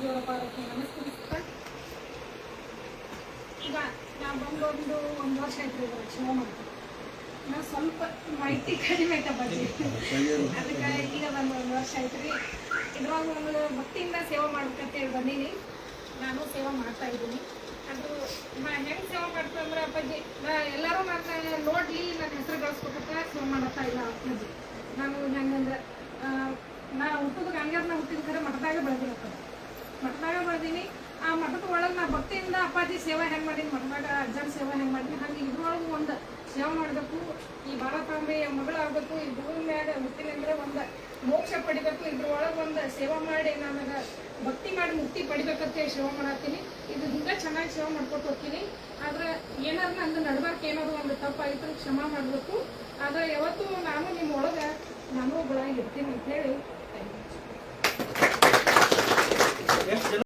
ದೇವರ ಪಾದಕ್ಕೆ ನಮಸ್ಕರಿಸ್ತಾ ಈಗ ನಾವು ಬಂದೊಂದು 1 ವರ್ಷ ಆಯ್ತು ಇವಾಗ ಸೇವೆ ಮಾಡ್ತೀವಿ. ನಾವು ಸ್ವಲ್ಪ ಮಾಹಿತಿ ಕಡಿಮೆ ಐತೆ ಬಜ್ಜಿ, ಅದಕ್ಕೆ ಈಗ ಬಂದು 1 ವರ್ಷ ಆಯ್ತು ರೀ. ಇದ್ರೊಳಗ ಒಂದು ಭಕ್ತಿಯಿಂದ ಸೇವೆ ಮಾಡ್ಬೇಕಂತೇಳಿ ಬಂದೀನಿ. ನಾನು ಸೇವೆ ಮಾಡ್ತಾ ಇದ್ದೀನಿ. ಅದು ಹೆಂಗೆ ಸೇವೆ ಮಾಡ್ತಾ ಅಂದ್ರೆ ಅಪ್ಪಾಜಿ ಎಲ್ಲರೂ ನನ್ನ ನೋಡಲಿ, ನನ್ನ ಹೆಸರು ಗಳಿಸ್ಬೇಕಂತ ಸೇವೆ ಮಾಡತ್ತಾ ಇಲ್ಲ ಅಪ್ಪಾಜಿ. ನಾನು ಹೆಂಗಂದ್ರೆ ನಾನು ಹುಟ್ಟಿದ್ರೆ ಹಂಗಾದ್ರೆ ನಾನು ಹುಟ್ಟಿದ ಖರೆ ಮಠದಾಗ ಬೆಳೆದಿರತ್ತದ, ಮಠದಾಗ ಬೆಳೆದೀನಿ. ಆ ಮಠದ ಒಳಗೆ ನಾ ಭಕ್ತಿಯಿಂದ ಅಪ್ಪಾಜಿ ಸೇವೆ ಹೆಂಗೆ ಮಾಡೀನಿ, ಮಠದಾಗ ಅಜ್ಜನ ಸೇವೆ ಹೆಂಗೆ ಮಾಡೀನಿ, ಹಾಗೆ ಇದ್ರೊಳಗೆ ಒಂದು ಸೇವೆ ಮಾಡಬೇಕು. ಈ ಭಾರತಾಂಬೆಯ ಮಗಳಾಗಬೇಕು, ಈ ಭೂಮಿ ಮ್ಯಾಗ ಹುಟ್ಟಿನಂದ್ರೆ ಒಂದು ಮೋಕ್ಷ ಪಡಿಬೇಕು. ಇದ್ರೊಳಗೆ ಒಂದು ಸೇವೆ ಮಾಡಿ ನನಗೆ ಭಕ್ತಿ ಮಾಡಿ ಮುಕ್ತಿ ಪಡಿಬೇಕಂತ ಸೇವೆ ಮಾಡತ್ತೀನಿ. ಇದು ಹಿಂಗೆ ಚೆನ್ನಾಗಿ ಸೇವೆ ಮಾಡ್ಕೊತ ಹೋಗ್ತೀನಿ. ಆದ್ರೆ ಏನಾದ್ರು ನಂದು ನಡ್ಬಾರ್ಕ ಏನಾದ್ರು ಒಂದು ತಪ್ಪಾಗಿತ್ತು ಕ್ಷಮಾ ಮಾಡಬೇಕು. ಆದರೆ ಯಾವತ್ತೂ ನಾನು ನಿಮ್ಮ ಒಳಗೆ ನಾನು ಒಬ್ಬಳಾಗಿ ಇರ್ತೀನಿ ಅಂತ ಹೇಳಿ